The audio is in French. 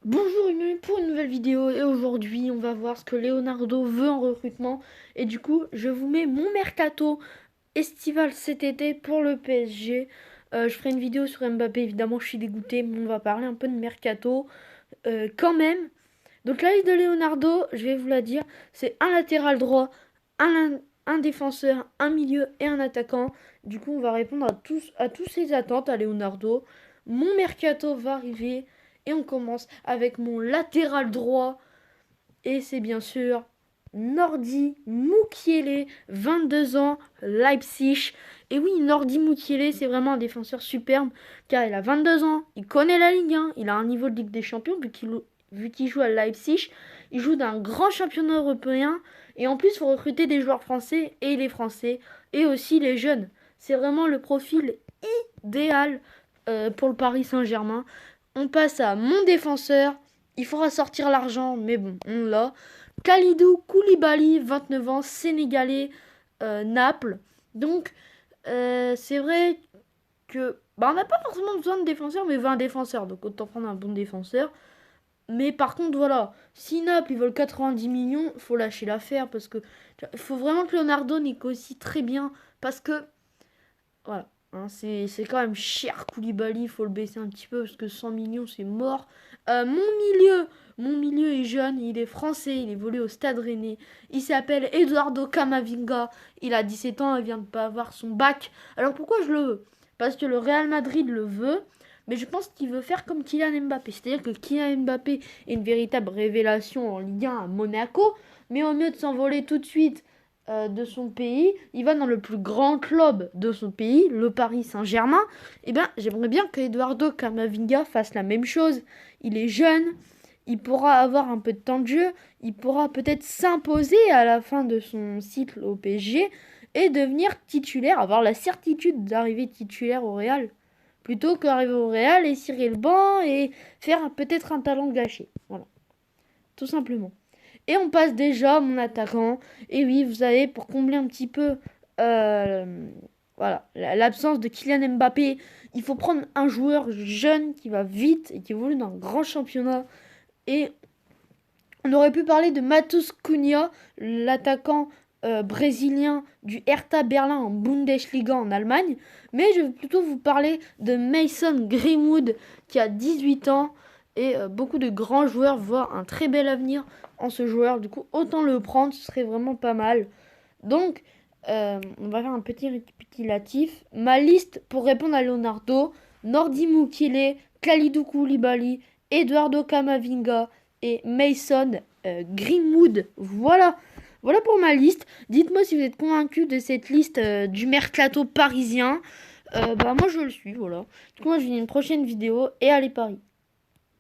Bonjour, pour une nouvelle vidéo et aujourd'hui on va voir ce que Leonardo veut en recrutement et du coup je vous mets mon mercato estival cet été pour le PSG. Je ferai une vidéo sur Mbappé, évidemment je suis dégoûté mais on va parler un peu de mercato quand même. Donc la liste de Leonardo, je vais vous la dire, c'est un latéral droit, un défenseur, un milieu et un attaquant. Du coup on va répondre à tous ces attentes à Leonardo. Mon mercato va arriver et on commence avec mon latéral droit. Et c'est bien sûr Nordi Mukiele, 22 ans, Leipzig. Et oui, Nordi Mukiele, c'est vraiment un défenseur superbe, car il a 22 ans, il connaît la Ligue 1, il a un niveau de Ligue des Champions, vu qu'il joue à Leipzig, il joue d'un grand championnat européen, et en plus, il faut recruter des joueurs français, et les Français, et aussi les jeunes. C'est vraiment le profil idéal pour le Paris Saint-Germain. On passe à mon défenseur. Il faudra sortir l'argent, mais bon, on l'a. Khalidou Koulibaly, 29 ans, sénégalais, Naples. Donc, c'est vrai que on n'a pas forcément besoin de défenseurs, mais 20 défenseurs. Donc, autant prendre un bon défenseur. Mais par contre, voilà, si Naples ils veulent 90 millions, faut lâcher l'affaire parce que il faut vraiment que Leonardo négocie très bien parce que voilà. Hein, c'est quand même cher Koulibaly, il faut le baisser un petit peu parce que 100 millions c'est mort. Mon milieu est jeune, il est français, il évolue au Stade Rennais. Il s'appelle Eduardo Camavinga, il a 17 ans, il vient de pas avoir son bac. Alors pourquoi je le veux? Parce que le Real Madrid le veut, mais je pense qu'il veut faire comme Kylian Mbappé. C'est-à-dire que Kylian Mbappé est une véritable révélation en Ligue 1 à Monaco, mais au mieux de s'envoler tout de suite de son pays, il va dans le plus grand club de son pays, le Paris Saint-Germain. Eh bien, j'aimerais bien que Eduardo Camavinga fasse la même chose. Il est jeune, il pourra avoir un peu de temps de jeu, il pourra peut-être s'imposer à la fin de son cycle au PSG et devenir titulaire, avoir la certitude d'arriver titulaire au Real. Plutôt qu'arriver au Real et cirer le banc et faire peut-être un talent gâché. Voilà, tout simplement. Et on passe déjà à mon attaquant. Et oui, vous savez, pour combler un petit peu voilà, l'absence de Kylian Mbappé, il faut prendre un joueur jeune qui va vite et qui évolue dans un grand championnat. Et on aurait pu parler de Matheus Cunha, l'attaquant brésilien du Hertha Berlin en Bundesliga en Allemagne. Mais je vais plutôt vous parler de Mason Greenwood qui a 18 ans. Et beaucoup de grands joueurs voient un très bel avenir en ce joueur. Du coup, autant le prendre, ce serait vraiment pas mal. Donc, on va faire un petit récapitulatif. Ma liste pour répondre à Leonardo: Nordi Mukele, Khalidou Koulibaly, Eduardo Camavinga et Mason Greenwood. Voilà pour ma liste. Dites-moi si vous êtes convaincu de cette liste du mercato parisien. Moi je le suis, voilà. Du coup, moi je vous dis une prochaine vidéo et allez Paris.